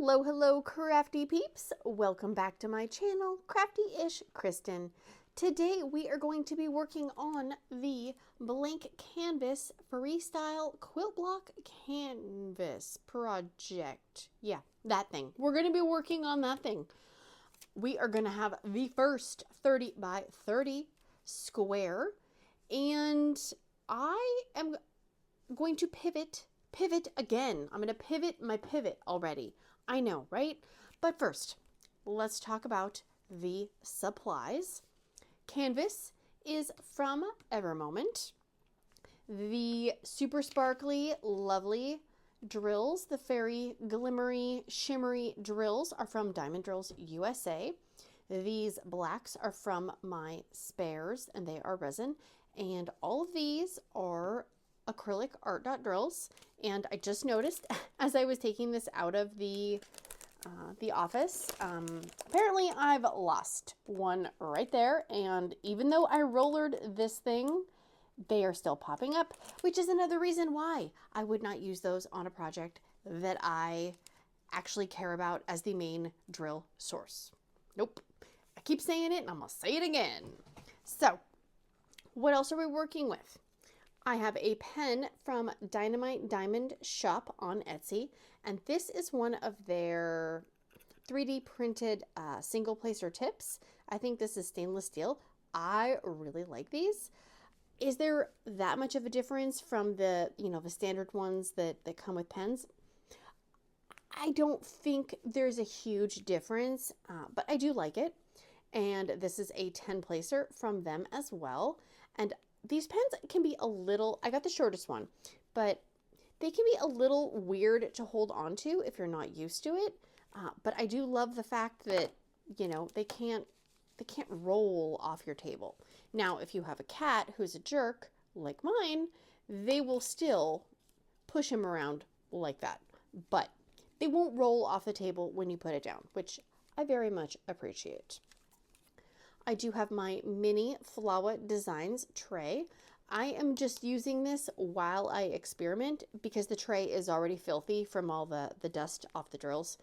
Hello, hello, crafty peeps. Welcome back to my channel, Crafty-ish Kristyn. Today we are going to be working on the blank canvas freestyle quilt block canvas project. Yeah, that thing. We're going to be working on that thing. We are going to have the first 30 by 30 square, and I am going to pivot again. I'm going to pivot my pivot already. I know, right? But first, let's talk about the supplies. Canvas is from EverMoment. The super sparkly, lovely drills, the fairy, glimmery, shimmery drills are from Diamond Drills USA. These blacks are from my spares, and they are resin. And all of these are acrylic ArtDot drills. And I just noticed as I was taking this out of the office, apparently I've lost one right there. And even though I rollered this thing, they are still popping up, which is another reason why I would not use those on a project that I actually care about as the main drill source. Nope. I keep saying it and I'm gonna say it again. So what else are we working with? I have a pen from Dynamite Diamond Shop on Etsy, and this is one of their 3D printed single placer tips. I think this is stainless steel. I really like these. Is there that much of a difference from the, the standard ones that come with pens? I don't think there's a huge difference, but I do like it. And this is a 10 placer from them as well. And these pens can be a little, I got the shortest one, but they can be a little weird to hold on to if you're not used to it. But I do love the fact that, they can't roll off your table. Now, if you have a cat who's a jerk like mine, they will still push him around like that. But they won't roll off the table when you put it down, which I very much appreciate. I do have my mini Flawa Designs tray. I am just using this while I experiment because the tray is already filthy from all the dust off the drills.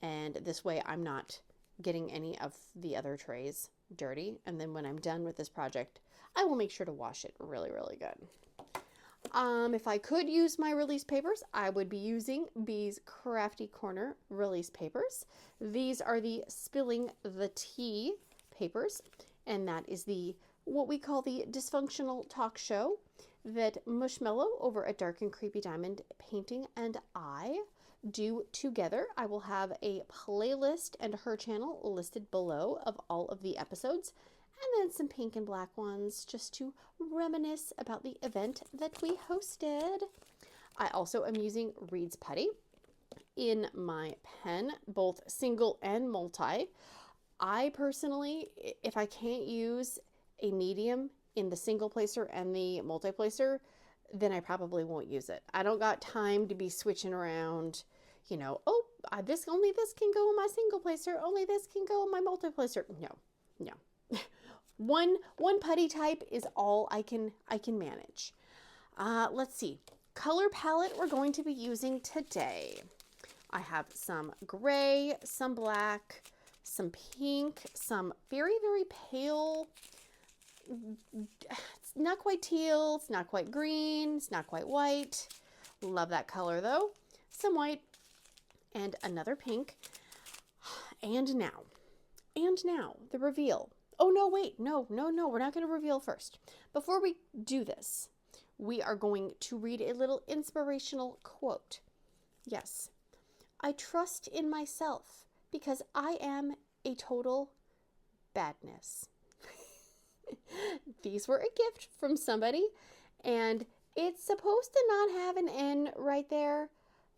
And this way I'm not getting any of the other trays dirty. And then when I'm done with this project, I will make sure to wash it really, really good. If I could use my release papers, I would be using these Crafty Corner release papers. These are the Spilling the Tea papers, and that is what we call the dysfunctional talk show that Mushmellow over at Dark and Creepy Diamond Painting and I do together. I will have a playlist and her channel listed below of all of the episodes, and then some pink and black ones just to reminisce about the event that we hosted. I also am using Reid's Putty in my pen, both single and multi. I personally, if I can't use a medium in the single placer and the multi-placer, then I probably won't use it. I don't got time to be switching around, this can go in my single placer, only this can go in my multi-placer. No. One putty type is all I can manage. Let's see. Color palette we're going to be using today. I have some gray, some black, some pink, some very, very pale, it's not quite teal, it's not quite green, it's not quite white. Love that color though. Some white and another pink. And now the reveal. Oh no, wait, no, we're not going to reveal first. Before we do this, we are going to read a little inspirational quote. Yes, I trust in myself because I am a total badness. These were a gift from somebody, and it's supposed to not have an N right there,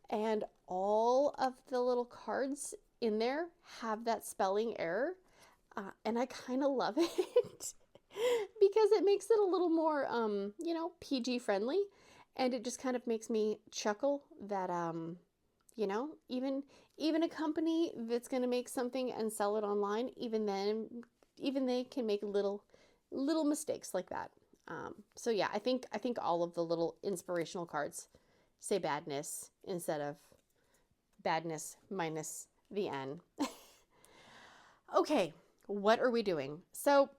and all of the little cards in there have that spelling error, and I kind of love it because it makes it a little more, PG friendly, and it just kind of makes me chuckle that, even a company that's going to make something and sell it online, even they can make little mistakes like that. So yeah, I think all of the little inspirational cards say badness instead of badness minus the N. Okay, what are we doing? So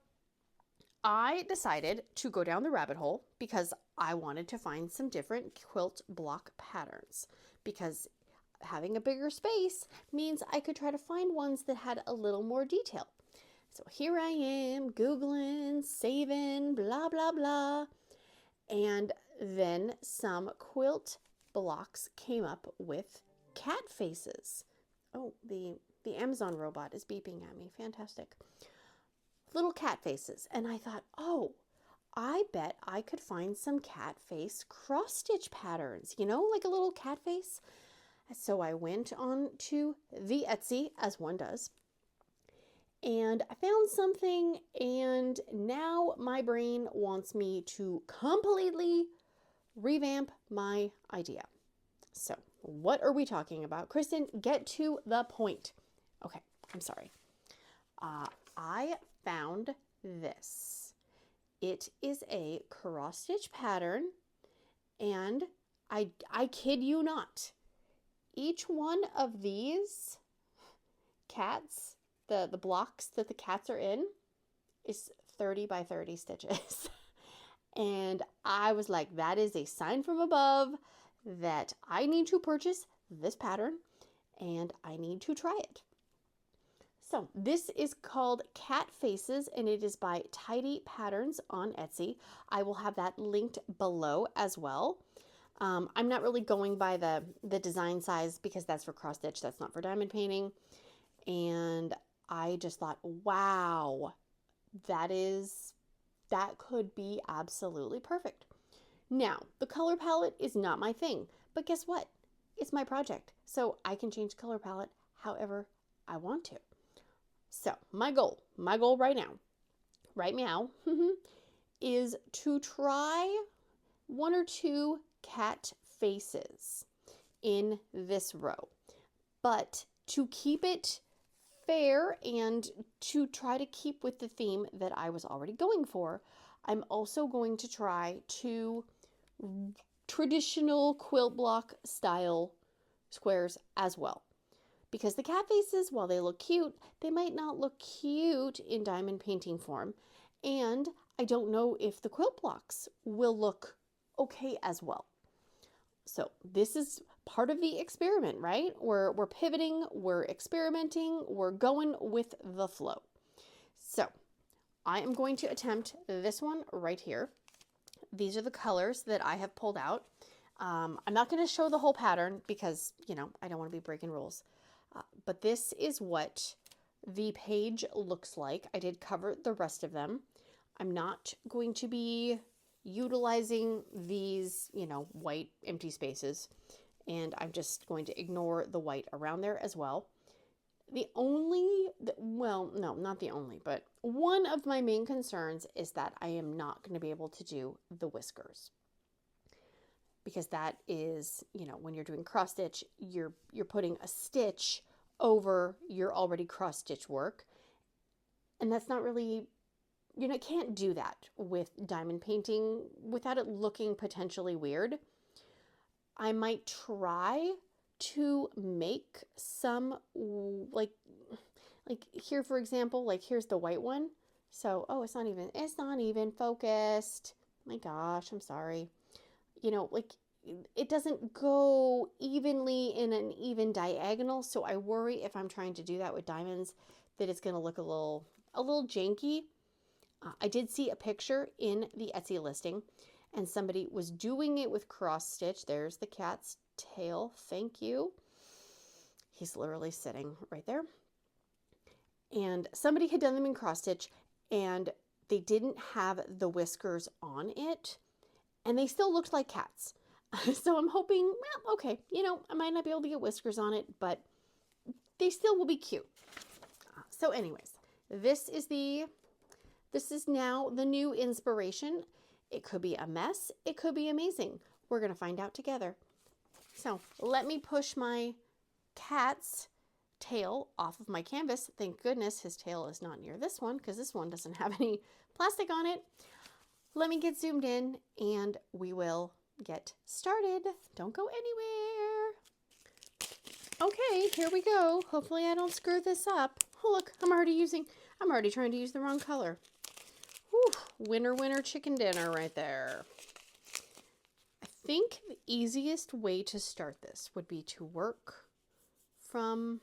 I decided to go down the rabbit hole because I wanted to find some different quilt block patterns, because having a bigger space means I could try to find ones that had a little more detail. So here I am Googling, saving, blah, blah, blah. And then some quilt blocks came up with cat faces. Oh, the Amazon robot is beeping at me. Fantastic. Little cat faces. And I thought, oh, I bet I could find some cat face cross stitch patterns, you know, like a little cat face. So I went on to the Etsy, as one does, and I found something, and now my brain wants me to completely revamp my idea. So what are we talking about? Kristyn, get to the point. Okay, I'm sorry. I found this. It is a cross stitch pattern, and I kid you not, each one of these cats, the blocks that the cats are in, is 30 by 30 stitches. And I was like, that is a sign from above that I need to purchase this pattern and I need to try it. So this is called Cat Faces, and it is by Tidy Patterns on Etsy. I will have that linked below as well. I'm not really going by the design size because that's for cross stitch, that's not for diamond painting. And I just thought, wow, that could be absolutely perfect. Now, the color palette is not my thing, but guess what? It's my project, so I can change color palette however I want to. So my goal right now, is to try one or two cat faces in this row, but to keep it fair and to try to keep with the theme that I was already going for, I'm also going to try two traditional quilt block style squares as well. Because the cat faces, while they look cute, they might not look cute in diamond painting form. And I don't know if the quilt blocks will look okay as well. So this is part of the experiment, right? We're pivoting, we're experimenting, we're going with the flow. So I am going to attempt this one right here. These are the colors that I have pulled out. I'm not going to show the whole pattern because, you know, I don't want to be breaking rules. But this is what the page looks like. I did cover the rest of them. I'm not going to be utilizing these, you know, white empty spaces, and I'm just going to ignore the white around there as well. Well, no, not the only, but one of my main concerns is that I am not going to be able to do the whiskers. Because that is, you know, when you're doing cross stitch, you're putting a stitch over your already cross stitch work. And that's not really, you know, can't do that with diamond painting without it looking potentially weird. I might try to make some, like here, for example, like here's the white one. So, oh, it's not even focused. My gosh, I'm sorry. You know, like it doesn't go evenly in an even diagonal. So I worry if I'm trying to do that with diamonds that it's going to look a little janky. I did see a picture in the Etsy listing and somebody was doing it with cross stitch. There's the cat's tail. Thank you. He's literally sitting right there. And somebody had done them in cross stitch and they didn't have the whiskers on it. And they still looked like cats. So I'm hoping, well, okay, you know, I might not be able to get whiskers on it, but they still will be cute. So anyways, this is now the new inspiration. It could be a mess. It could be amazing. We're going to find out together. So let me push my cat's tail off of my canvas. Thank goodness his tail is not near this one because this one doesn't have any plastic on it. Let me get zoomed in and we will get started. Don't go anywhere. Okay, here we go. Hopefully I don't screw this up. Oh, look, I'm already trying to use the wrong color. Whew, winner, winner, chicken dinner right there. I think the easiest way to start this would be to work from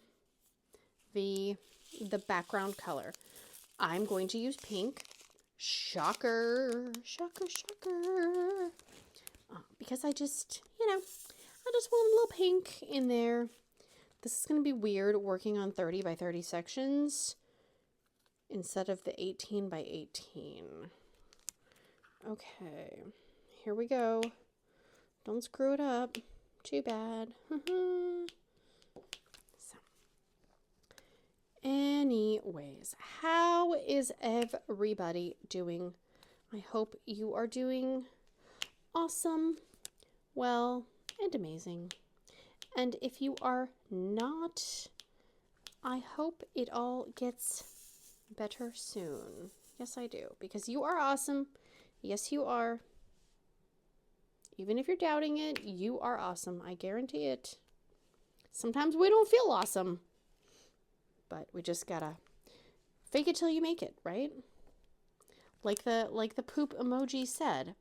the background color. I'm going to use pink. Shocker, shocker, shocker. Because I just, I just want a little pink in there. This is going to be weird working on 30 by 30 sections instead of the 18 by 18. Okay, here we go. Don't screw it up. Too bad. So, anyways, how is everybody doing? I hope you are doing awesome, well, and amazing. And if you are not, I hope it all gets better soon. Yes, I do. Because you are awesome. Yes, you are. Even if you're doubting it, you are awesome. I guarantee it. Sometimes we don't feel awesome. But we just gotta fake it till you make it, right? Like the poop emoji said.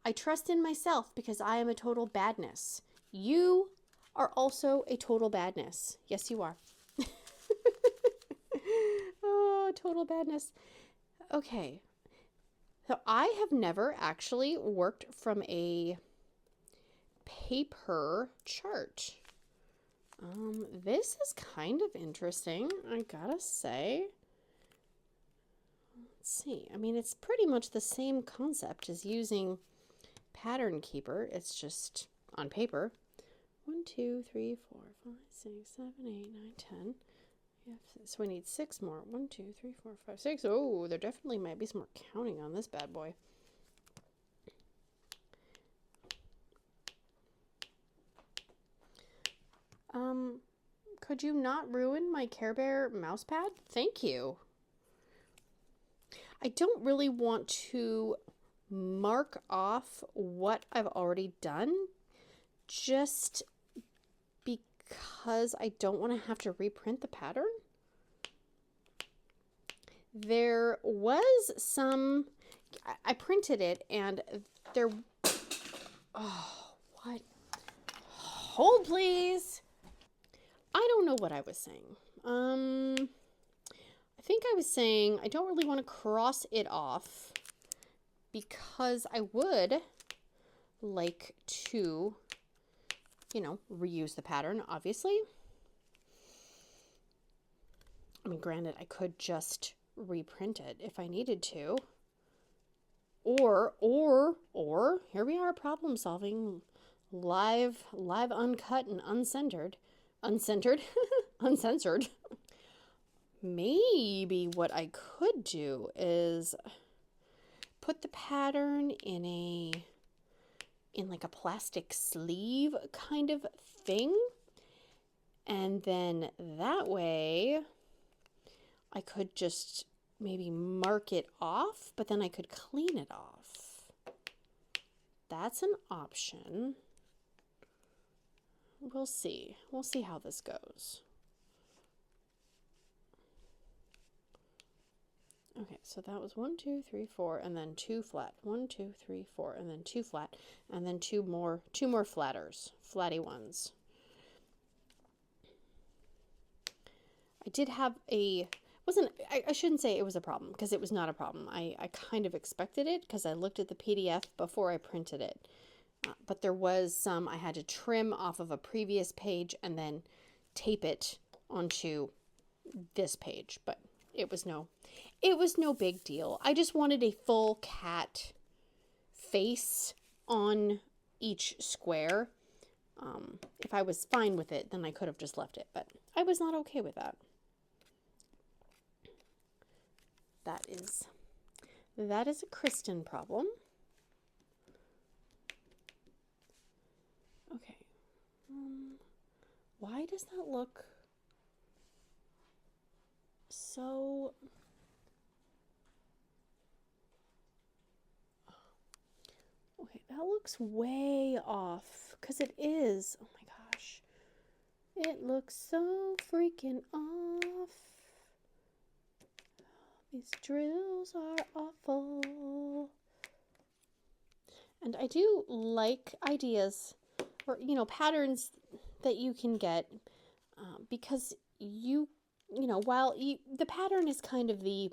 I trust in myself because I am a total badness. You are also a total badness. Yes, you are. Oh, total badness. Okay. So I have never actually worked from a paper chart. This is kind of interesting, I gotta say. Let's see. I mean, it's pretty much the same concept as using Pattern Keeper. It's just on paper. 1, 2, 3, 4, 5, 6, 7, 8, 9, 10. So we need 6 more. 1, 2, 3, 4, 5, 6. Oh, there definitely might be some more counting on this bad boy. Could you not ruin my Care Bear mouse pad? Thank you. I don't really want to mark off what I've already done, just because I don't want to have to reprint the pattern. There was some, I printed it and there, oh, what? Hold please. I don't know what I was saying. I think I was saying I don't really want to cross it off because I would like to, reuse the pattern, obviously. I mean, granted, I could just reprint it if I needed to. Or, here we are, problem solving, live, uncut, and uncensored. Uncensored. Maybe what I could do is put the pattern in like a plastic sleeve kind of thing. And then that way I could just maybe mark it off, but then I could clean it off. That's an option. We'll see. We'll see how this goes. Okay, so that was 1, 2, 3, 4, and then 2 flat. 1, 2, 3, 4, and then 2 flat, and then two more flatters, flatty ones. I did have I shouldn't say it was a problem, because it was not a problem. I kind of expected it because I looked at the PDF before I printed it. But there was some I had to trim off of a previous page and then tape it onto this page, but it was no big deal. I just wanted a full cat face on each square. If I was fine with it, then I could have just left it, but I was not okay with that. That is a Kristyn problem. Okay. Why does that look so... Okay, that looks way off, because it is. Oh my gosh. It looks so freaking off. These drills are awful. And I do like ideas or, you know, patterns that you can get because while the pattern is kind of the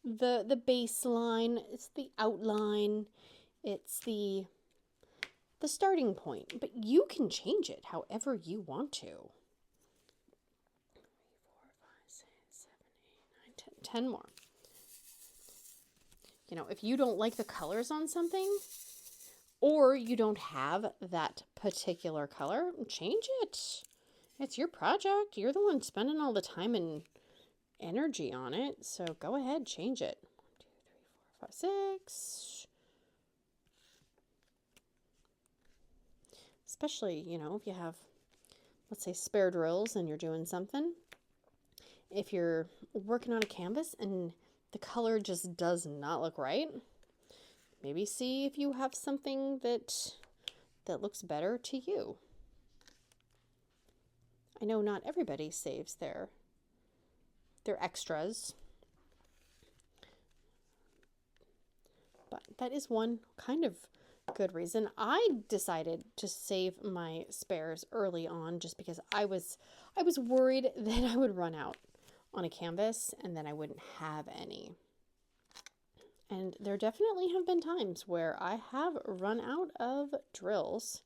baseline, it's the outline, it's the starting point, but you can change it however you want to. 3, 4, 5, 6, 7, 8, 9, 10 more. You know, if you don't like the colors on something, or you don't have that particular color, change it. It's your project. You're the one spending all the time and energy on it. So go ahead, change it. 1, 2, 3, 4, 5, 6. Especially, you know, if you have, let's say, spare drills and you're doing something. If you're working on a canvas and the color just does not look right, maybe see if you have something that looks better to you. I know not everybody saves their extras, but that is one kind of good reason. I decided to save my spares early on just because I was worried that I would run out on a canvas and then I wouldn't have any. And there definitely have been times where I have run out of drills,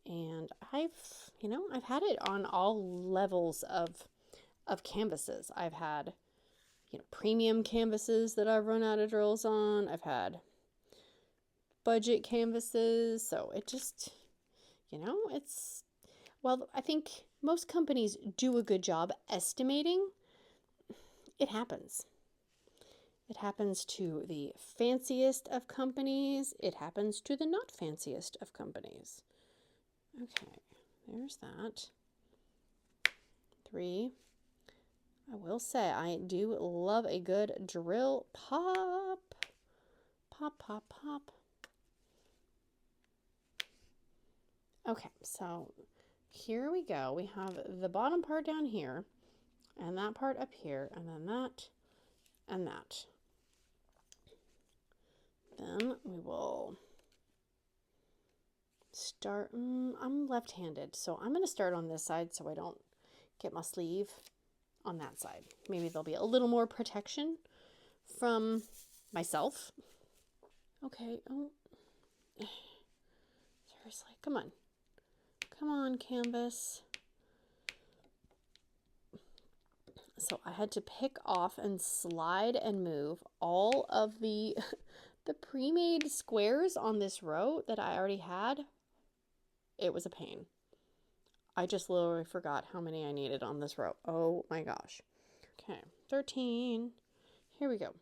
and I've had it on all levels of canvases. I've had, you know, premium canvases that I've run out of drills on. I've had budget canvases. So it just, you know, well, I think most companies do a good job estimating. It happens. It happens to the fanciest of companies. It happens to the not fanciest of companies. Okay, there's that. 3. I will say I do love a good drill pop. Pop, pop, pop. Okay, so here we go. We have the bottom part down here, and that part up here, and then that, and that. Then we will start, I'm left-handed, so I'm going to start on this side so I don't get my sleeve on that side. Maybe there'll be a little more protection from myself. Okay, oh, seriously, come on. Come on, canvas. So I had to pick off and slide and move all of the pre-made squares on this row that I already had. It was a pain. I just literally forgot how many I needed on this row. Oh my gosh. Okay, 13. Here we go.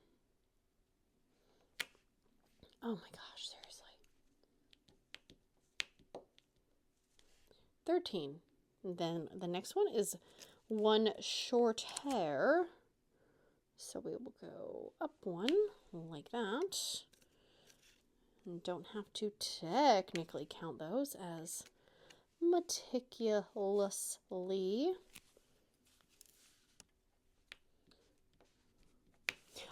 Oh my gosh, seriously. 13. And then the next one is one short hair. So we will go up one like that. And don't have to technically count those as meticulously.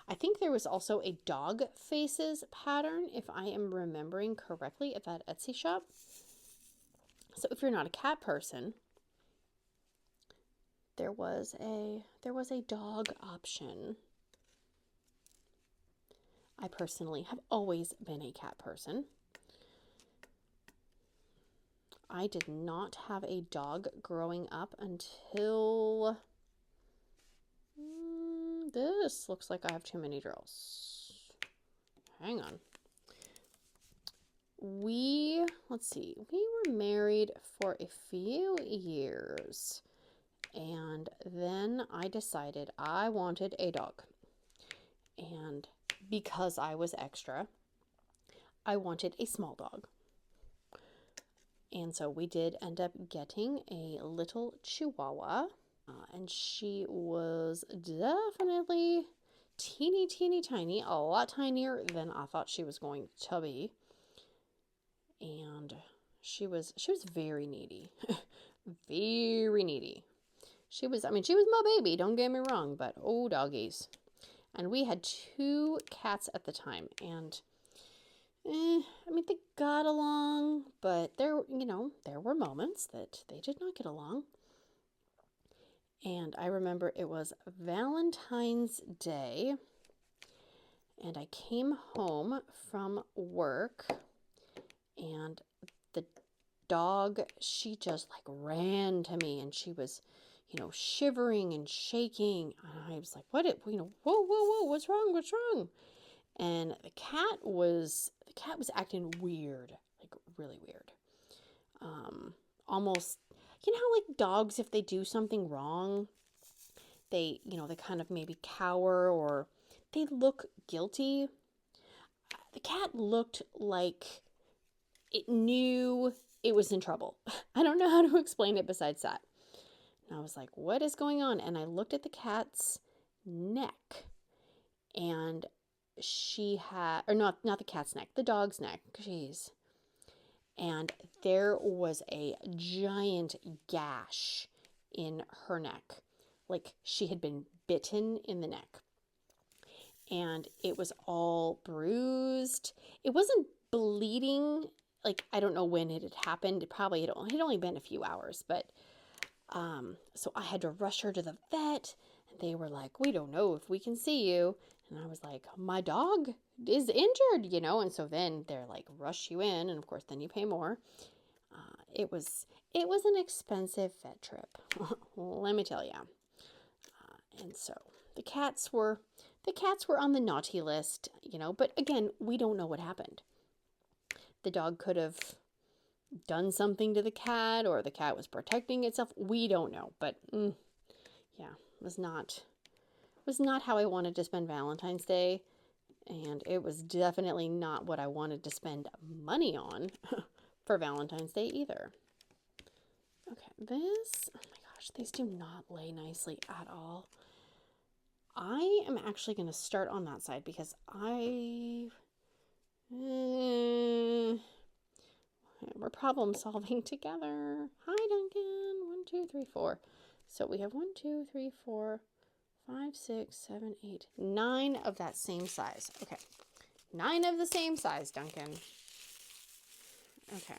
I think there was also a dog faces pattern, if I am remembering correctly, at that Etsy shop. So if you're not a cat person, there was a dog option. I personally have always been a cat person. I did not have a dog growing up until this looks like I have too many drills. Hang on. Let's see, we were married for a few years, and then I decided I wanted a dog. And because I was extra, I wanted a small dog. And so we did end up getting a little Chihuahua, and she was definitely teeny, teeny, tiny, a lot tinier than I thought she was going to be. And she was very needy, very needy. She was my baby, don't get me wrong, but oh, doggies. And we had 2 cats at the time, and they got along, but there were moments that they did not get along. And I remember it was Valentine's Day, and I came home from work, and the dog, she just like ran to me, and she was, shivering and shaking. And I was like, whoa, what's wrong? And the cat was acting weird, like really weird. Almost, how like dogs, if they do something wrong, they kind of maybe cower or they look guilty. The cat looked like it knew it was in trouble. I don't know how to explain it besides that. And I was like, what is going on? And I looked at the cat's neck, and she had, or not the cat's neck, the dog's neck. Jeez. And there was a giant gash in her neck. Like she had been bitten in the neck. And it was all bruised. It wasn't bleeding. Like, I don't know when it had happened. It probably had only been a few hours. But, so I had to rush her to the vet. And they were like, we don't know if we can see you. And I was like, my dog is injured, And so then they're like, rush you in. And of course, then you pay more. It was an expensive vet trip. Let me tell you. And so the cats were on the naughty list, But again, we don't know what happened. The dog could have done something to the cat, or the cat was protecting itself. We don't know. But yeah, was not how I wanted to spend Valentine's Day, and it was definitely not what I wanted to spend money on for Valentine's Day either. Okay, this, oh my gosh, these do not lay nicely at all. I am actually going to start on that side because we're problem solving together. Hi, Duncan. 1, 2, 3, 4. So we have 1, 2, 3, 4, 5, 6, 7, 8, 9 of that same size. Okay. 9 of the same size, Duncan. Okay.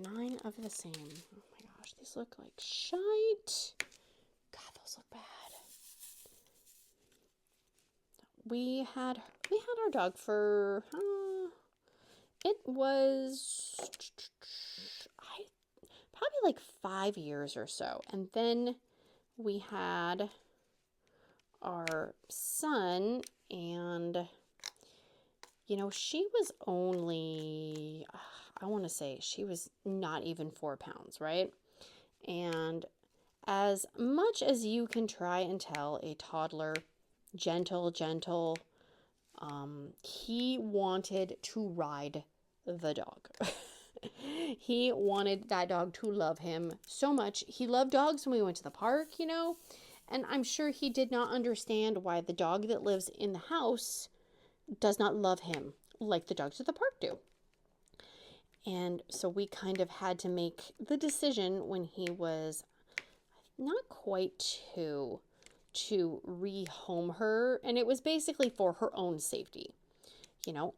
9 of the same. Oh my gosh, these look like shite. God, those look bad. We had our dog for it was probably like 5 years or so, and then we had our son, and she was only, I want to say she was not even 4 pounds, right? And as much as you can try and tell a toddler gentle, he wanted to ride the dog. He wanted that dog to love him so much. He loved dogs when we went to the park, and I'm sure he did not understand why the dog that lives in the house does not love him like the dogs at the park do. And so we kind of had to make the decision when he was not quite 2 to rehome her, and it was basically for her own safety.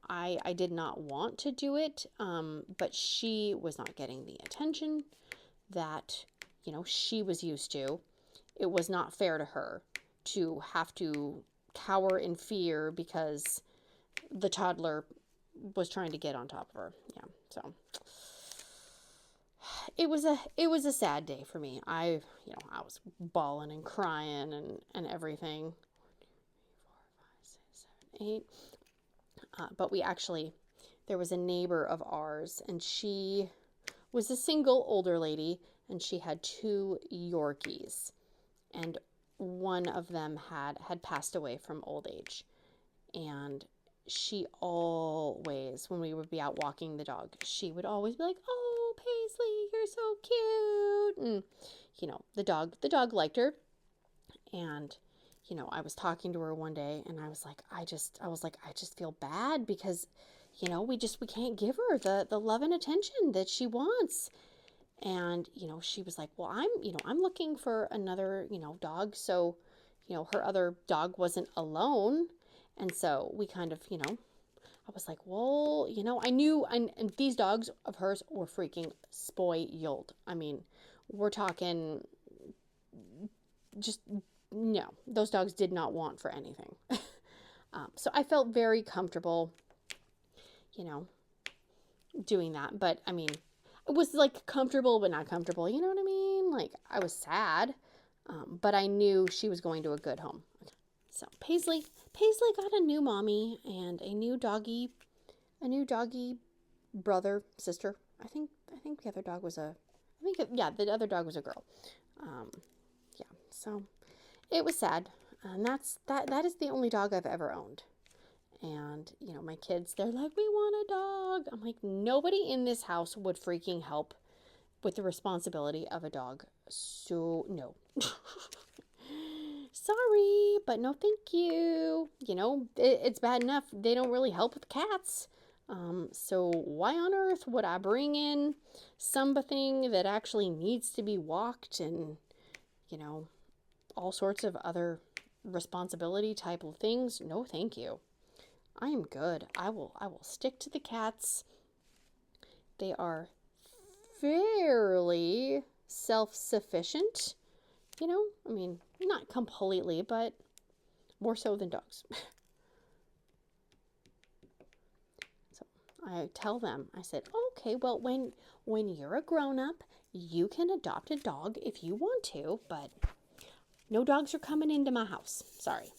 I did not want to do it, but she was not getting the attention that, she was used to. It was not fair to her to have to cower in fear because the toddler was trying to get on top of her. Yeah, so it was a sad day for me. I was bawling and crying and everything. 4, 5, 6, 7, 8. But there was a neighbor of ours, and she was a single older lady, and she had 2 Yorkies, and one of them had passed away from old age. And she always, when we would be out walking the dog, she would always be like, "Oh, Paisley, you're so cute." And the dog liked her. And I was talking to her one day, and I was like, I just feel bad because we can't give her the love and attention that she wants. And, you know, she was like, well, I'm looking for another, you know, dog. So, you know, her other dog wasn't alone. And so we kind of, you know, I was like, well, you know, I knew, and these dogs of hers were freaking spoiled. I mean, we're talking just, no, those dogs did not want for anything. So I felt very comfortable, you know, doing that. But I mean, it was like comfortable, but not comfortable. You know what I mean? Like, I was sad, but I knew she was going to a good home. So Paisley got a new mommy and a new doggy brother, sister. I think the other dog was the other dog was a girl. Yeah, so it was sad. And that is the only dog I've ever owned. And, you know, my kids, they're like, we want a dog. I'm like, nobody in this house would freaking help with the responsibility of a dog. So, no. Sorry, but no thank you. You know, it's bad enough they don't really help with cats. So why on earth would I bring in something that actually needs to be walked and, you know, all sorts of other responsibility type of things? No thank you. I am good. I will stick to the cats. They are fairly self-sufficient. You know, I mean, not completely, but more so than dogs. So I tell them, I said, okay, well, when you're a grown-up, you can adopt a dog if you want to, but no dogs are coming into my house. Sorry.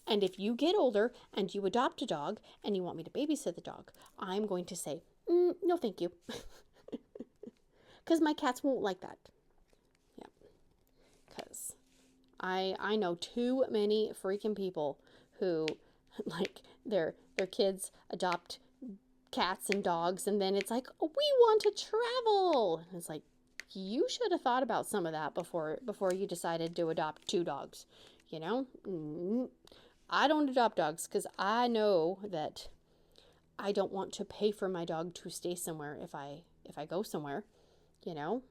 And if you get older and you adopt a dog and you want me to babysit the dog, I'm going to say, no, thank you. Because my cats won't like that. Yeah. Because I know too many freaking people who, like, their kids adopt cats and dogs, and then it's like, oh, we want to travel. And it's like, you should have thought about some of that before you decided to adopt 2 dogs. You know? I don't adopt dogs because I know that I don't want to pay for my dog to stay somewhere if I go somewhere, you know.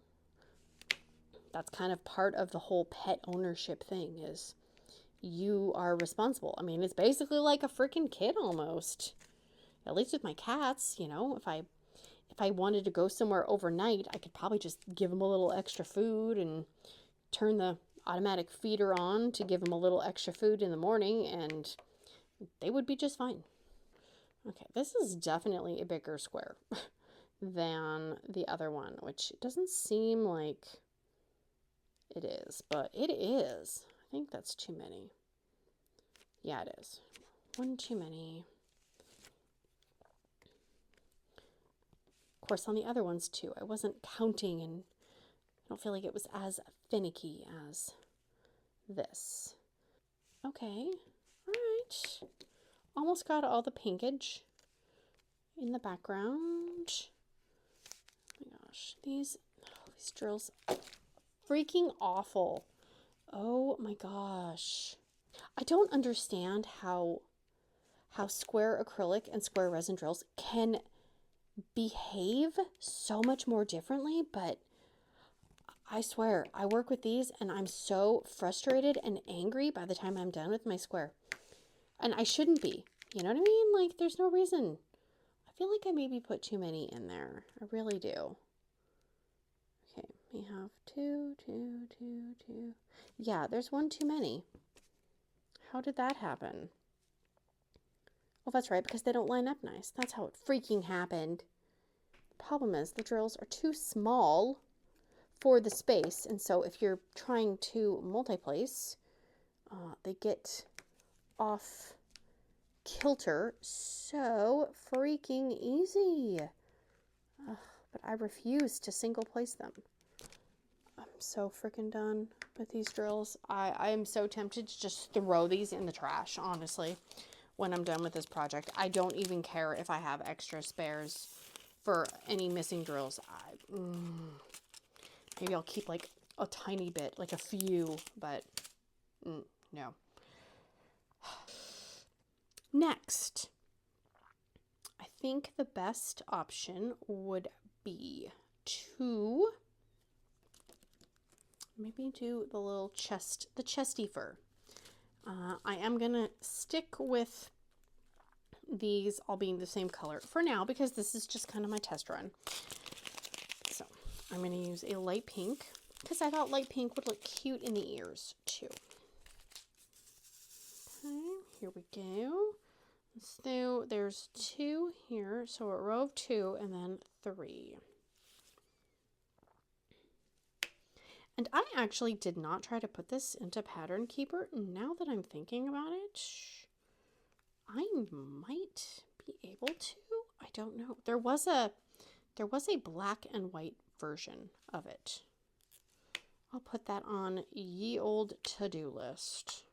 That's kind of part of the whole pet ownership thing is you are responsible. I mean, it's basically like a freaking kid almost. At least with my cats, you know, if I wanted to go somewhere overnight, I could probably just give them a little extra food and turn the automatic feeder on to give them a little extra food in the morning, and they would be just fine. Okay, this is definitely a bigger square than the other one, which doesn't seem like it is, but it is. I think that's too many. Yeah, it is. One too many. Of course, on the other ones too, I wasn't counting, and I don't feel like it was as finicky as this. Okay, all right. Almost got all the pinkage in the background. Oh my gosh, these drills are freaking awful. Oh my gosh. I don't understand how square acrylic and square resin drills can behave so much more differently, but I swear, I work with these and I'm so frustrated and angry by the time I'm done with my square. And I shouldn't be. You know what I mean? Like, there's no reason. I feel like I maybe put too many in there. I really do. Okay, we have 2, 2, 2, 2. Yeah, there's 1 too many. How did that happen? Oh, that's right, because they don't line up nice. That's how it freaking happened. The problem is the drills are too small for the space, and so if you're trying to multi-place, they get off kilter so freaking easy. But I refuse to single place them. I'm so freaking done with these drills. I am so tempted to just throw these in the trash, honestly, when I'm done with this project. I don't even care if I have extra spares for any missing drills. Maybe I'll keep like a tiny bit, like a few, but no. Next, I think the best option would be to maybe do the little chest, the chesty fur. I am gonna stick with these all being the same color for now because this is just kind of my test run. So I'm gonna use a light pink because I thought light pink would look cute in the ears too. Okay, here we go. So there's 2 here, so a row of 2 and then 3. And I actually did not try to put this into Pattern Keeper. Now that I'm thinking about it, I might be able to. I don't know. There was a black and white version of it. I'll put that on ye old to-do list,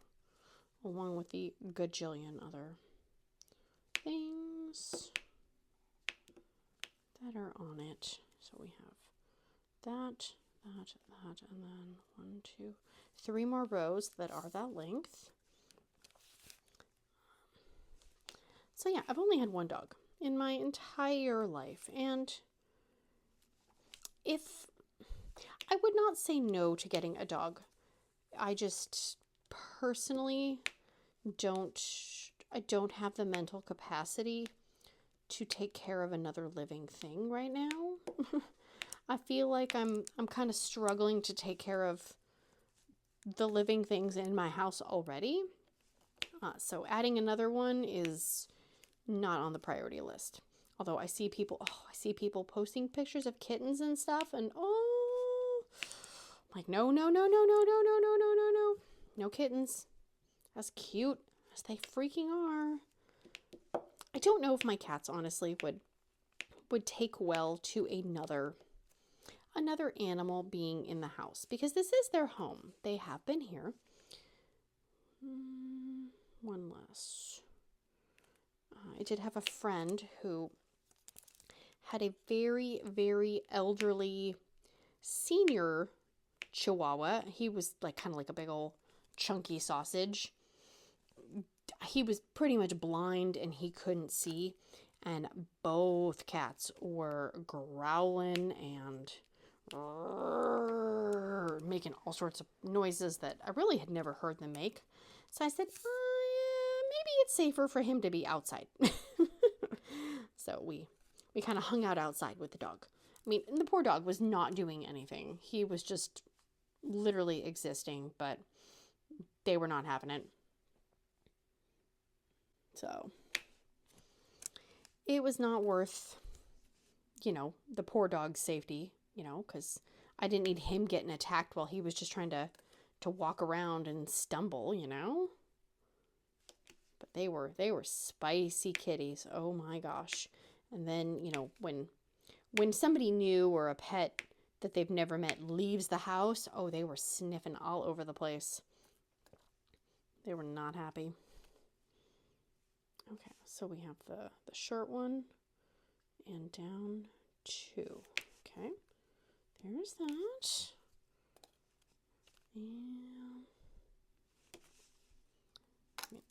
along with the gajillion other things that are on it. So we have that, and then 1, 2, 3 more rows that are that length. So yeah, I've only had 1 dog in my entire life, and if I would not say no to getting a dog, I just personally don't have the mental capacity to take care of another living thing right now. I feel like I'm kind of struggling to take care of the living things in my house already. So adding another one is not on the priority list. Although I see people posting pictures of kittens and stuff, and like no, no kittens. As cute as they freaking are. I don't know if my cats honestly would take well to another animal being in the house, because this is their home. They have been here. One less. I did have a friend who had a very, very elderly senior Chihuahua. He was like kind of like a big old chunky sausage. He was pretty much blind and he couldn't see, and both cats were growling and making all sorts of noises that I really had never heard them make. So I said, maybe it's safer for him to be outside. So we kind of hung out outside with the dog. I mean, the poor dog was not doing anything. He was just literally existing, but they were not having it. So it was not worth, the poor dog's safety, because I didn't need him getting attacked while he was just trying to walk around and stumble, But they were spicy kitties. Oh my gosh. And then, when somebody new or a pet that they've never met leaves the house, oh, they were sniffing all over the place. They were not happy. Okay, so we have the short one and down 2. Okay, there's that. And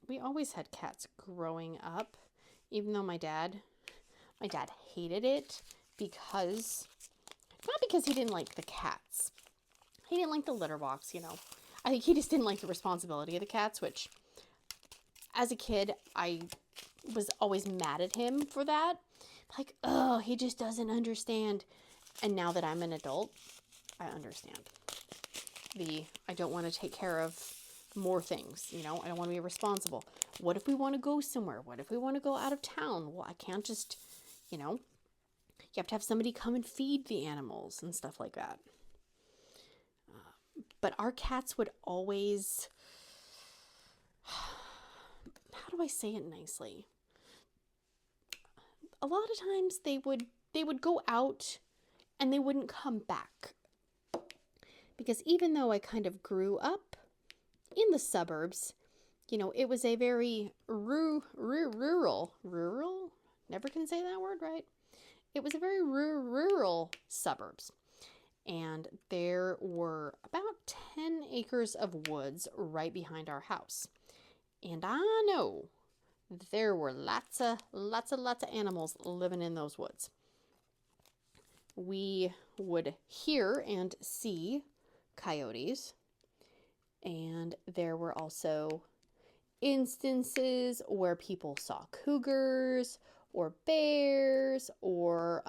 we always had cats growing up, even though my dad hated it because, not because he didn't like the cats. He didn't like the litter box, I think he just didn't like the responsibility of the cats, which as a kid, I was always mad at him for that. Like, oh, he just doesn't understand. And now that I'm an adult, I understand. I don't want to take care of more things, I don't want to be responsible. What if we want to go somewhere? What if we want to go out of town? Well, I can't just, you have to have somebody come and feed the animals and stuff like that. But our cats would always, how do I say it nicely? A lot of times they would go out and they wouldn't come back. Because even though I kind of grew up in the suburbs, it was a very rural, never can say that word right. It was a very rural suburbs. And there were about 10 acres of woods right behind our house. And I know there were lots of animals living in those woods. we would hear and see coyotes. And there were also instances where people saw cougars or bears or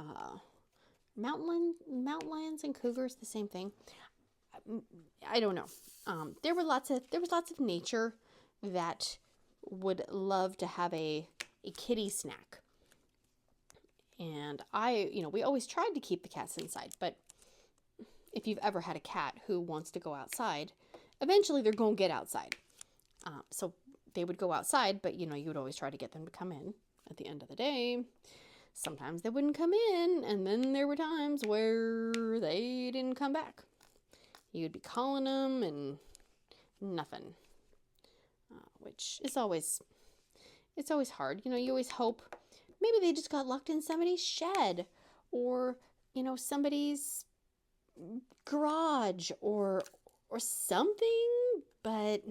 mountain lions and cougars, the same thing. I don't know. There was lots of nature that would love to have a kitty snack. And we always tried to keep the cats inside, but if you've ever had a cat who wants to go outside, eventually they're going to get outside. So they would go outside, but you would always try to get them to come in at the end of the day. Sometimes they wouldn't come in, and then there were times where they didn't come back. You'd be calling them and nothing, which is always hard. You always hope maybe they just got locked in somebody's shed or, somebody's garage or something, but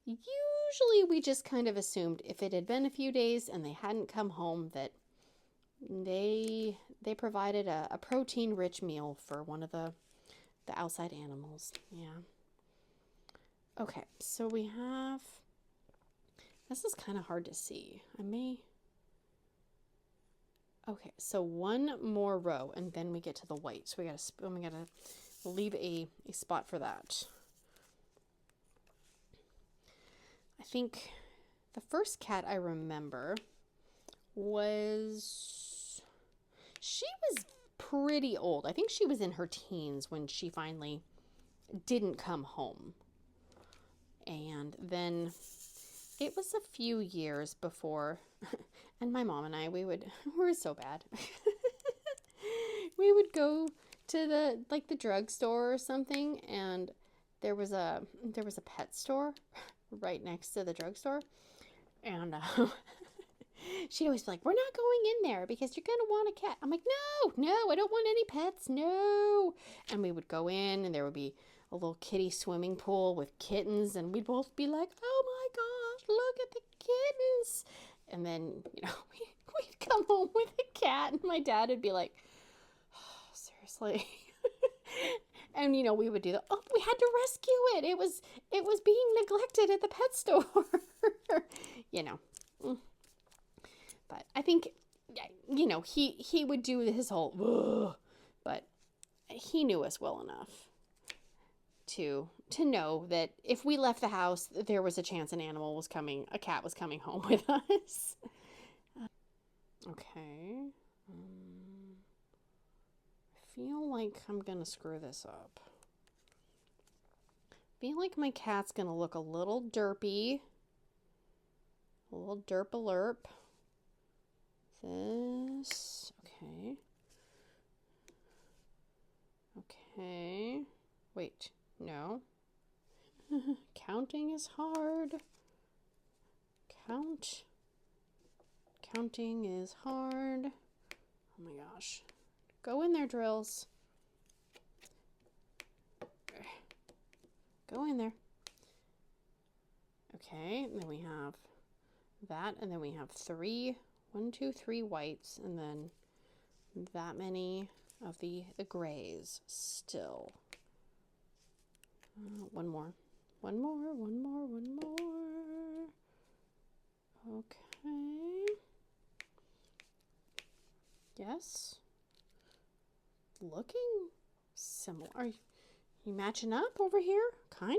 usually we just kind of assumed if it had been a few days and they hadn't come home that they provided a protein-rich meal for one of the outside animals. Yeah. Okay, so we have, this is kind of hard to see. Okay, so one more row and then we get to the white. So we gotta leave a spot for that. I think the first cat I remember she was pretty old. I think she was in her teens when she finally didn't come home. And then it was a few years before, and my mom and I, we were so bad. We would go to the drugstore or something, and there was a pet store right next to the drugstore, and she'd always be like, "We're not going in there because you're gonna want a cat." I'm like, no, I don't want any pets, no. And we would go in, and there would be a little kitty swimming pool with kittens, and we'd both be like, "Oh my gosh, look at the kittens!" And then we'd come home with a cat, and my dad would be like, "Oh, seriously." And we would do we had to rescue it. It was being neglected at the pet store. But I think he would do his whole ugh, but he knew us well enough to know that if we left the house, there was a chance a cat was coming home with us. Okay. I feel like I'm gonna screw this up. I feel like my cat's gonna look a little derpy. A little derp-a-lerp. This. Okay. Okay. Wait. No. Counting is hard. Counting is hard. Oh my gosh. Go in there, drills. Go in there. Okay, and then we have that, and then we have 1, 2, 3 whites, and then that many of the grays still. One more. Okay. Yes. Looking similar. Are you matching up over here? Kinda.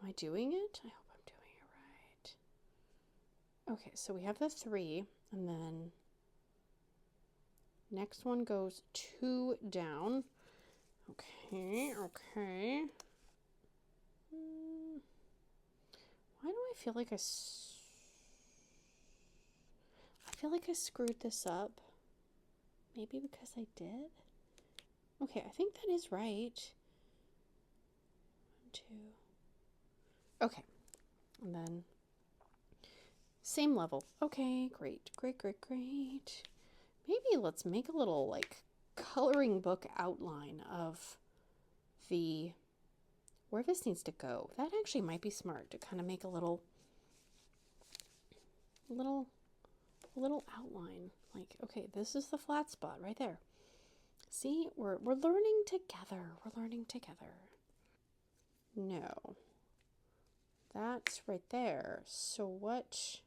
Am I doing it? I hope I'm doing it right. Okay, so we have the 3, and then next one goes 2 down. Okay. Why do I feel like I screwed this up? Maybe because I did? Okay, I think that is right. 1, 2. Okay. And then same level. Okay, great. Maybe let's make a little coloring book outline of where this needs to go. That actually might be smart to kind of make a little outline. Okay, this is the flat spot right there. See, we're learning together. We're learning together. No. That's right there. So what?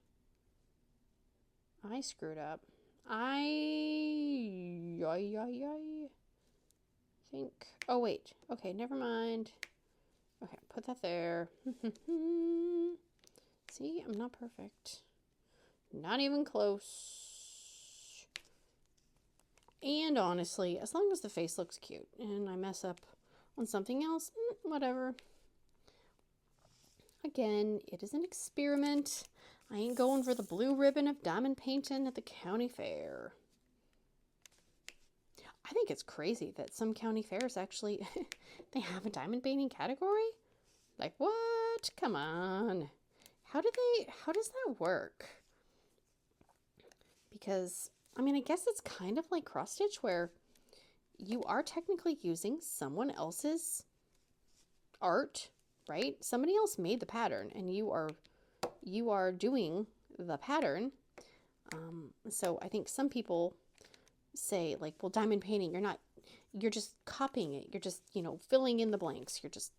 I screwed up. I think. Oh, wait. Okay, never mind. Okay, put that there. See, I'm not perfect. Not even close. And honestly, as long as the face looks cute and I mess up on something else, whatever. Again, it is an experiment. I ain't going for the blue ribbon of diamond painting at the county fair. I think it's crazy that some county fairs actually, they have a diamond painting category. Like, what? Come on. How does that work? Because, I mean, I guess it's kind of like cross stitch where you are technically using someone else's art, right? Somebody else made the pattern and you are doing the pattern. So I think some people say like, well, diamond painting, you're just copying it. You're just, filling in the blanks. You're just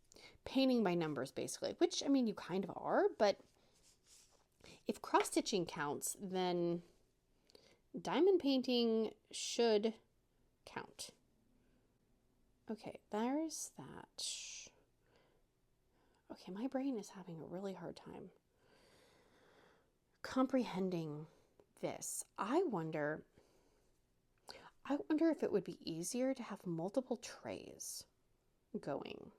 painting by numbers basically, which I mean, you kind of are, but if cross stitching counts, then diamond painting should count. Okay, there's that. Okay, my brain is having a really hard time comprehending this. I wonder if it would be easier to have multiple trays going,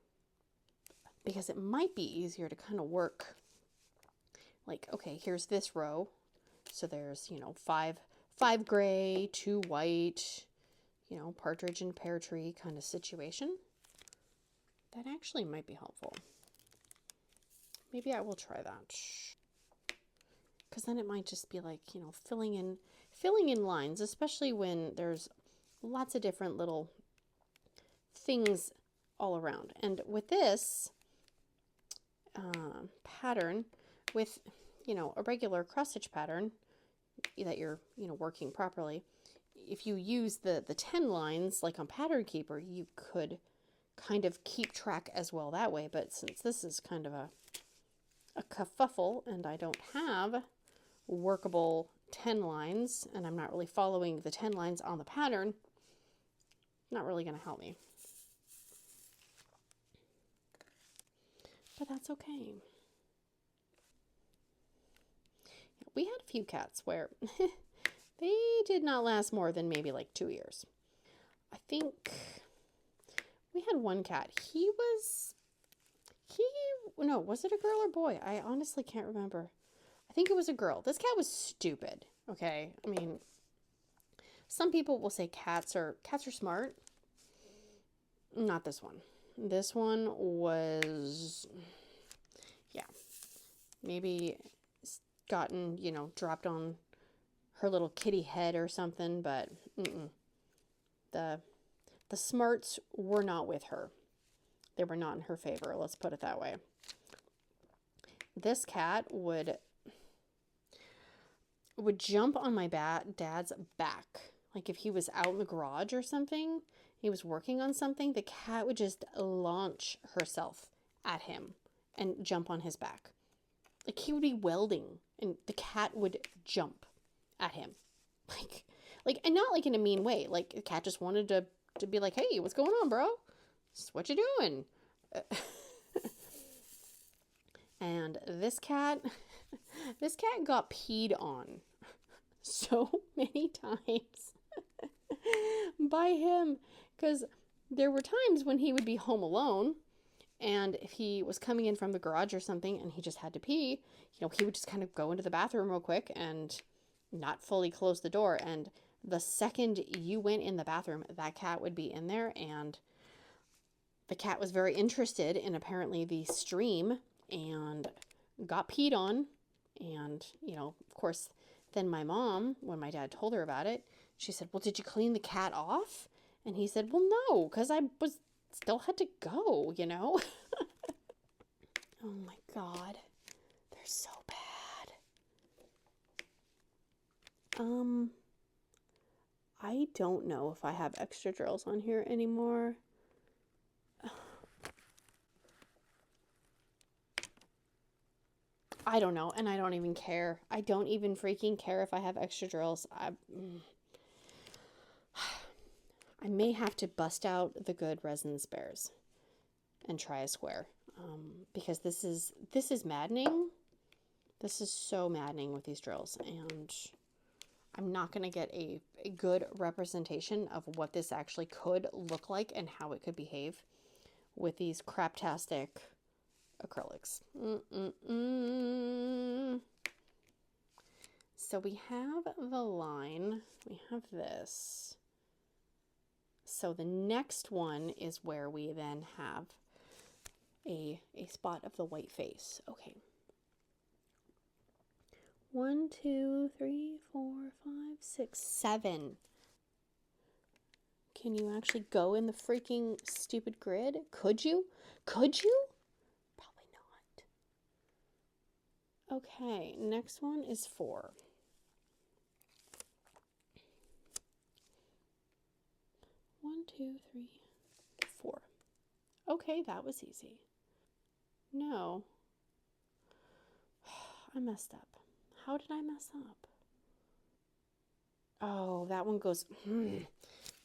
because it might be easier to kind of work like, okay, here's this row. So there's, five gray, 2 white, partridge and pear tree kind of situation. That actually might be helpful. Maybe I will try that. Because then it might just be like, filling in lines, especially when there's lots of different little things all around. And with this pattern, with, a regular cross stitch pattern that you're, working properly, if you use the 10 lines like on Pattern Keeper, you could kind of keep track as well that way. But since this is kind of a kerfuffle and I don't have workable 10 lines and I'm not really following the 10 lines on the pattern, not really going to help me. But that's okay. We had a few cats where they did not last more than maybe like 2 years. I think we had one cat. Was it a girl or boy? I honestly can't remember. I think it was a girl. This cat was stupid. Okay. I mean, some people will say cats are smart. Not this one. This one was, yeah, maybe gotten, dropped on her little kitty head or something, but the smarts were not with her. They were not in her favor, let's put it that way. This cat would jump on my dad's back. Like if he was out in the garage or something, he was working on something, the cat would just launch herself at him and jump on his back. Like he would be welding and the cat would jump at him. Like, and not like in a mean way. Like the cat just wanted to be like, hey, what's going on, bro? What you doing? And this cat got peed on so many times by him, because there were times when he would be home alone, and if he was coming in from the garage or something and he just had to pee, he would just kind of go into the bathroom real quick and not fully close the door, and the second you went in the bathroom, that cat would be in there, and the cat was very interested in apparently the stream and got peed on. And, of course, then my mom, when my dad told her about it, she said, well, did you clean the cat off? And he said, well, no, because I still had to go, Oh my God. They're so bad. I don't know if I have extra drills on here anymore. I don't know, and I don't even care. I don't even freaking care if I have extra drills. I may have to bust out the good resin spares and try a square, because this is maddening. This is so maddening with these drills, and I'm not going to get a good representation of what this actually could look like and how it could behave with these craptastic acrylics. So we have the line, we have this. So the next one is where we then have a spot of the white face. Okay. 1, 2, 3, 4, 5, 6, 7. Can you actually go in the freaking stupid grid? Could you? Could you? Probably not. Okay, next one is 4. 1, 2, 3, 4. Okay, that was easy. No. I messed up. How did I mess up? Oh, that one goes,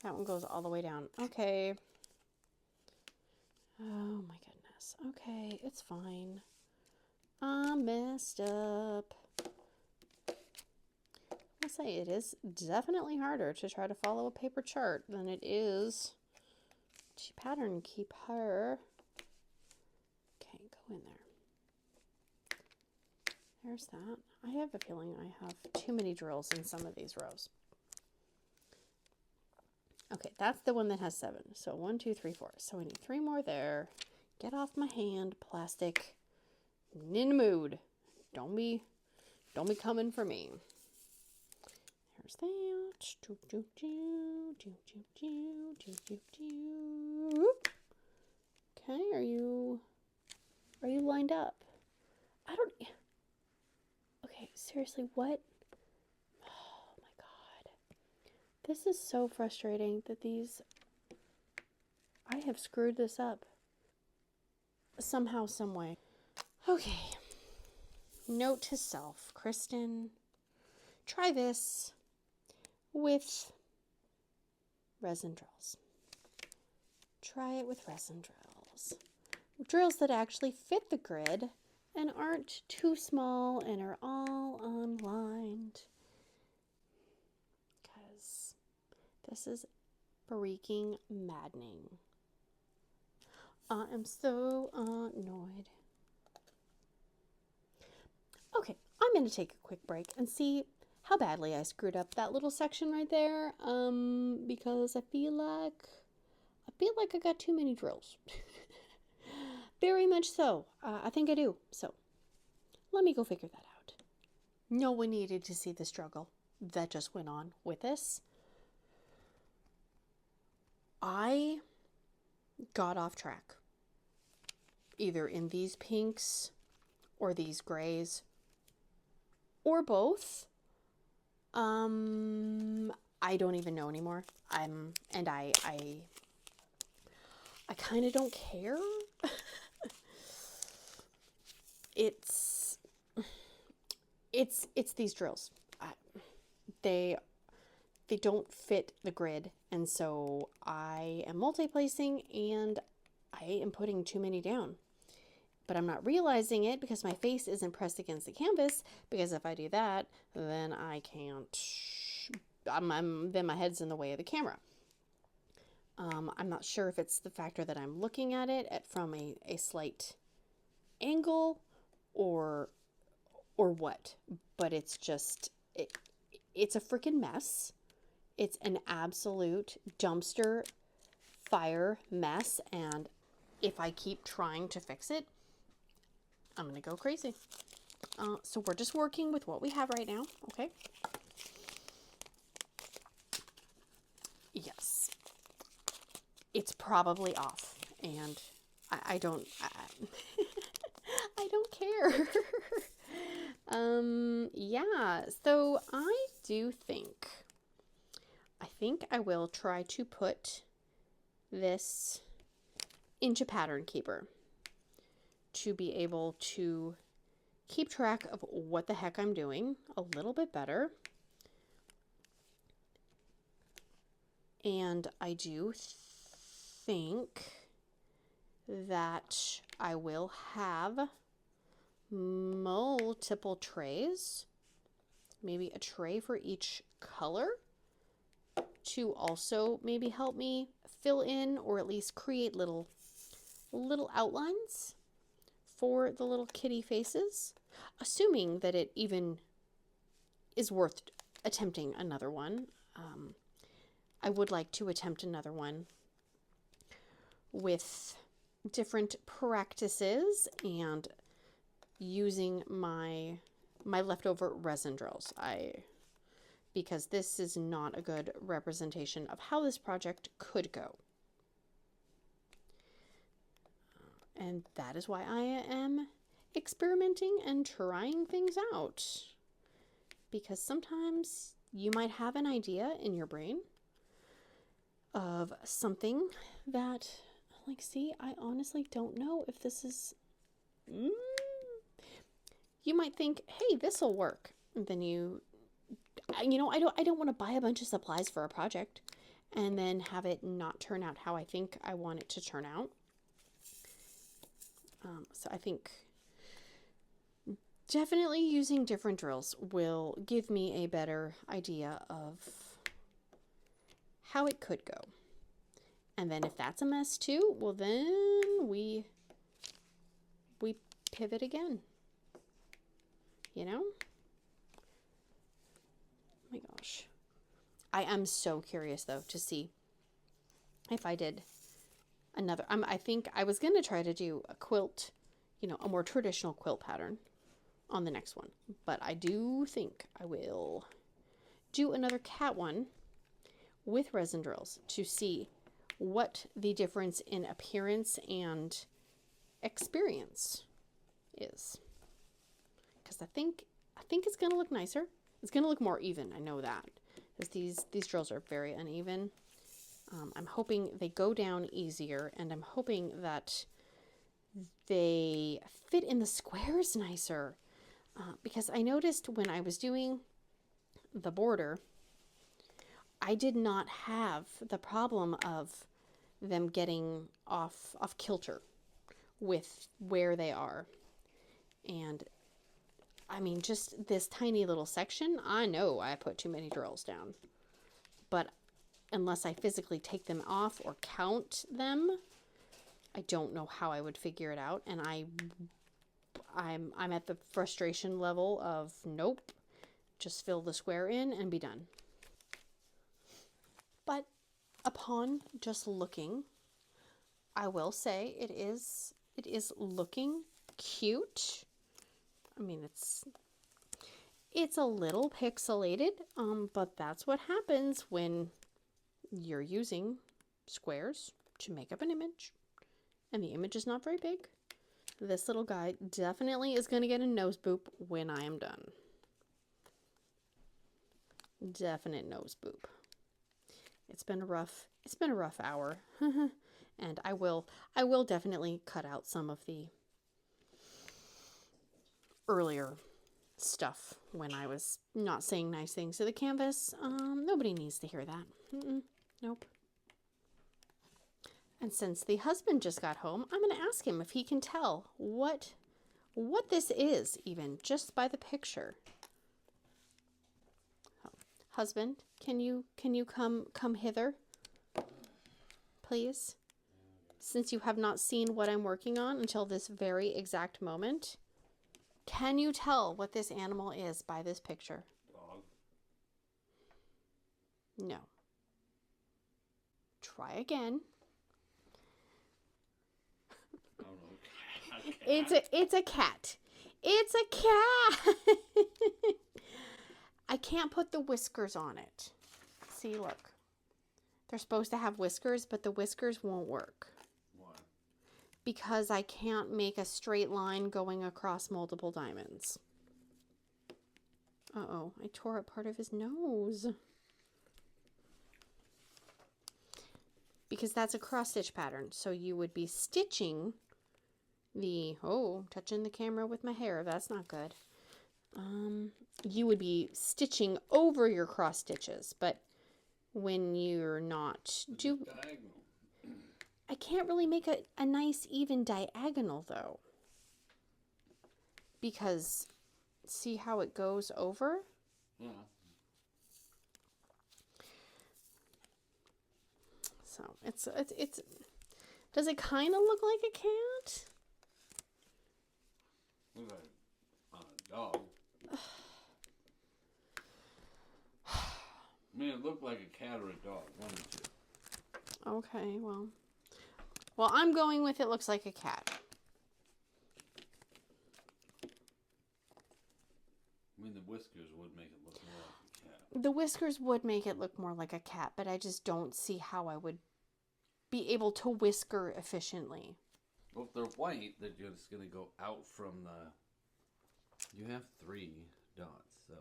that one goes all the way down. Okay. Oh my goodness. Okay, it's fine. I messed up. I'll say it is definitely harder to try to follow a paper chart than it is to pattern keep her. Okay, go in there. There's that. I have a feeling I have too many drills in some of these rows. Okay, that's the one that has 7. So 1, 2, 3, 4. So we need 3 more there. Get off my hand, plastic. I'm in the mood. Don't be coming for me. There's that. Okay, are you lined up? I don't. Okay, seriously, what? Oh my god. This is so frustrating that I have screwed this up. Somehow, some way. Okay. Note to self, Kristyn, try this with resin drills. Try it with resin drills. Drills that actually fit the grid and aren't too small and are all unlined. Because this is freaking maddening. I am so annoyed. Okay, I'm going to take a quick break and see how badly I screwed up that little section right there. Because I feel like I got too many drills. Very much so. I think I do. So let me go figure that out. No one needed to see the struggle that just went on with this. I got off track. Either in these pinks or these grays or both. I don't even know anymore. I kind of don't care. It's these drills. They don't fit the grid, and so I am multi-placing and I am putting too many down. But I'm not realizing it because my face isn't pressed against the canvas, because if I do that, then I can't, then my head's in the way of the camera. I'm not sure if it's the factor that I'm looking at it from a slight angle or what, but it's just, it's a freaking mess. It's an absolute dumpster fire mess, and if I keep trying to fix it, I'm going to go crazy. So we're just working with what we have right now, okay? Yes. It's probably off, and I don't I don't care. Yeah, so I do think I think I will try to put this into Pattern Keeper to be able to keep track of what the heck I'm doing a little bit better. And I do think that I will have multiple trays, maybe a tray for each color, to also maybe help me fill in or at least create little outlines for the little kitty faces, assuming that it even is worth attempting another one. I would like to attempt another one with different practices and using my leftover resin drills. Because this is not a good representation of how this project could go. And that is why I am experimenting and trying things out. Because sometimes you might have an idea in your brain of something that, like, see, I honestly don't know if this is... You might think, hey, this will work. And then I don't want to buy a bunch of supplies for a project and then have it not turn out how I think I want it to turn out. So I think definitely using different drills will give me a better idea of how it could go. And then if that's a mess too, well then we pivot again. You know? My gosh. I am so curious though to see if I did another. I think I was going to try to do a quilt, a more traditional quilt pattern on the next one. But I do think I will do another cat one with resin drills to see what the difference in appearance and experience is. Because I think it's going to look nicer. It's going to look more even, I know that, because these drills are very uneven. I'm hoping they go down easier, and I'm hoping that they fit in the squares nicer. Because I noticed when I was doing the border, I did not have the problem of them getting off kilter with where they are. And I mean, just this tiny little section, I know I put too many drills down. But unless I physically take them off or count them, I don't know how I would figure it out. And I'm at the frustration level of nope, just fill the square in and be done. But upon just looking, I will say it is looking cute. I mean, it's a little pixelated, but that's what happens when you're using squares to make up an image, and the image is not very big. This little guy definitely is going to get a nose boop when I am done. Definite nose boop. It's been a rough hour, and I will definitely cut out some of the earlier stuff when I was not saying nice things to the canvas. Nobody needs to hear that. Nope. And since the husband just got home, I'm going to ask him if he can tell what this is, even just by the picture. Oh, husband, can you come hither, please? Since you have not seen what I'm working on until this very exact moment. Can you tell what this animal is by this picture? Dog. No. Try again. I don't know. It's a cat. It's a cat. I can't put the whiskers on it. See, look. They're supposed to have whiskers, but the whiskers won't work. Because I can't make a straight line going across multiple diamonds. Uh-oh, I tore up part of his nose. because that's a cross stitch pattern. So you would be stitching the, oh, touching the camera with my hair. That's not good. You would be stitching over your cross stitches, but when you're not diagonal. I can't really make a nice even diagonal though, because see how it goes over? Yeah. So it's does it kind of look like a cat? Look like a dog. I mean, it looked like a cat or a dog, one of the two. Okay, well, I'm going with it looks like a cat. I mean, the whiskers would make it look more like a cat. The whiskers would make it look more like a cat, but I just don't see how I would be able to whisker efficiently. Well, if they're white, they're just going to go out from the... You have 3 dots, so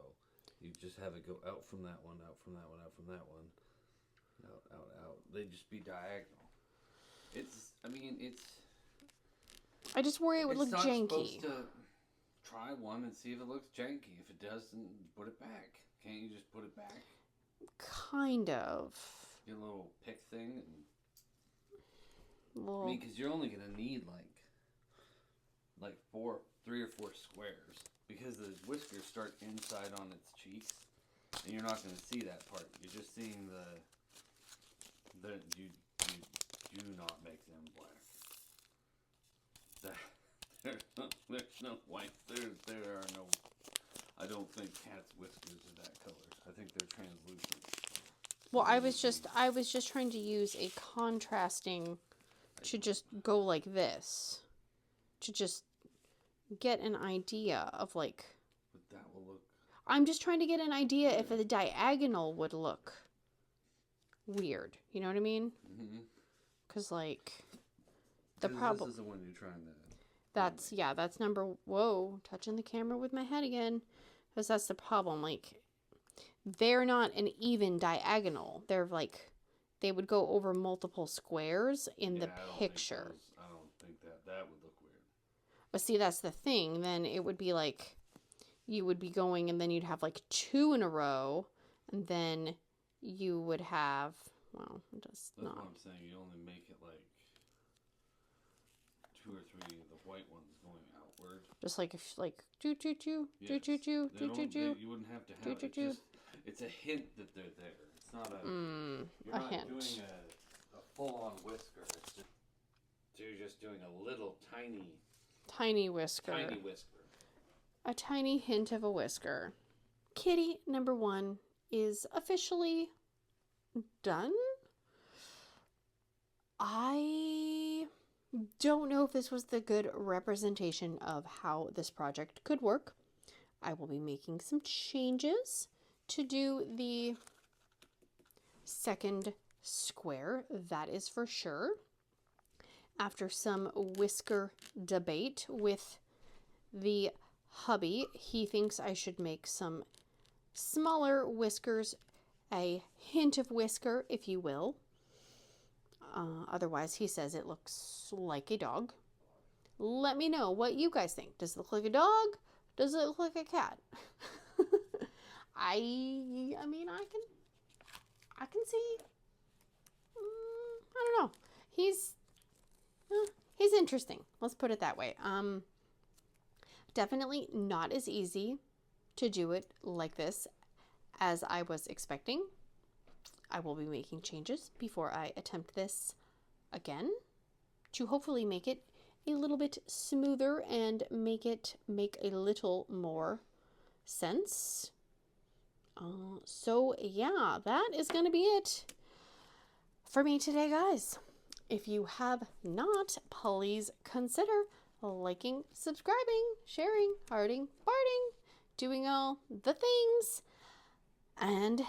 you just have it go out from that one, out from that one, out from that one. Out, out, out. They'd just be diagonal. I just worry it would look janky. Supposed to try one and see if it looks janky. If it doesn't, put it back. Can't you just put it back? Kind of. Get a little pick thing. Well, I mean, because you're only going to need like 3 or 4 squares. Because the whiskers start inside on its cheeks. And you're not going to see that part. You're just seeing you do not make them black. There's no white. There are no... I don't think cats' whiskers are that color. I think they're translucent. well, I was just trying to use a contrasting to just go like this. To just get an idea of like... But that will look... I'm just trying to get an idea if the diagonal would look weird. You know what I mean? Mm-hmm. Because like... The problem... This is the one you're trying to... That's, yeah, that's number... Whoa, touching the camera with my head again. Because that's the problem. Like, they're not an even diagonal. They're like... They would go over multiple squares in the picture. I don't think that would look weird. But see, that's the thing. Then it would be like... You would be going and then you'd have like 2 in a row. And then you would have... Well, it does not... That's what I'm saying. You only make it like... 2 or 3 of the white ones going outward. Just like if like do. You wouldn't have to have it. It's a hint that they're there. It's not a. You're not hint. doing a full-on whisker. It's just you're just doing a little tiny whisker. Tiny whisker. A tiny hint of a whisker. Kitty number 1 is officially done. I don't know if this was the good representation of how this project could work. I will be making some changes to do the second square, that is for sure. After some whisker debate with the hubby, he thinks I should make some smaller whiskers, a hint of whisker, if you will. Otherwise, he says it looks like a dog. Let me know what you guys think. Does it look like a dog? Does it look like a cat? I mean, I can see. I don't know. He's interesting. Let's put it that way. Definitely not as easy to do it like this as I was expecting. I will be making changes before I attempt this again to hopefully make it a little bit smoother and make it make a little more sense. So yeah, that is going to be it for me today, guys. If you have not, please consider liking, subscribing, sharing, hearting, farting, doing all the things, and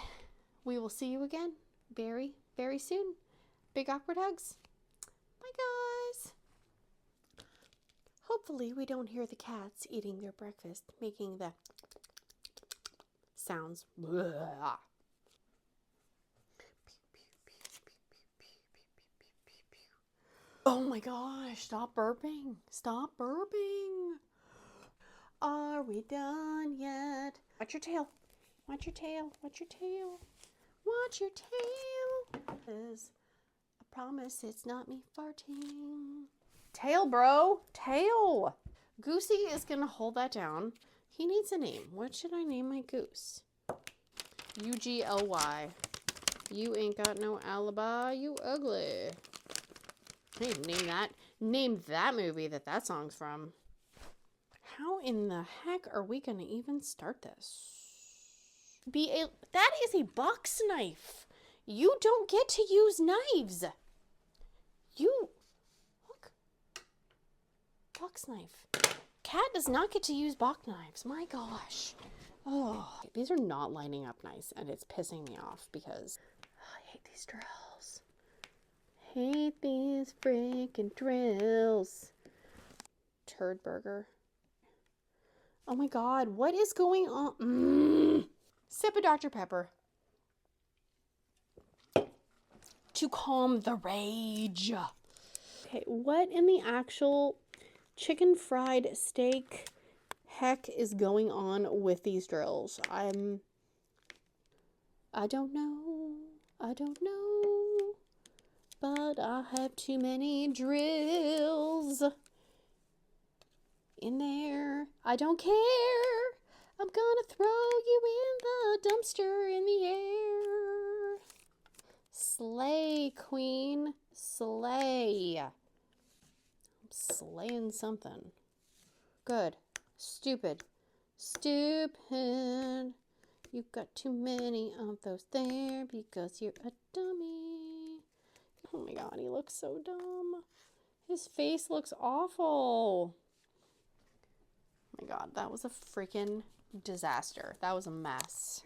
we will see you again very, very soon. Big awkward hugs. Bye, guys. Hopefully we don't hear the cats eating their breakfast, making the sounds. Blah. Oh my gosh, stop burping. Stop burping. Are we done yet? Watch your tail. Watch your tail. Watch your tail. Watch your tail. I promise it's not me farting. Tail, bro. Tail. Goosey is going to hold that down. He needs a name. What should I name my goose? UGLY. You ain't got no alibi, you ugly. Hey, name that movie that song's from. How in the heck are we gonna even start this? That is a box knife. You don't get to use knives. Look. Box knife. Cat does not get to use box knives. My gosh. Oh, these are not lining up nice, and it's pissing me off because I hate these drills. Hate these freaking drills. Turd burger. Oh my god, what is going on? Sip of Dr. Pepper. To calm the rage. Okay, what in the actual chicken fried steak heck is going on with these drills? I don't know. But I have too many drills in there. I don't care. I'm gonna throw you in the dumpster in the air. Slay, queen. Slay. I'm slaying something. Good. Stupid. Stupid. You've got too many of those there because you're a dummy. Oh my god, he looks so dumb. His face looks awful. Oh my god, that was a freaking disaster. That was a mess.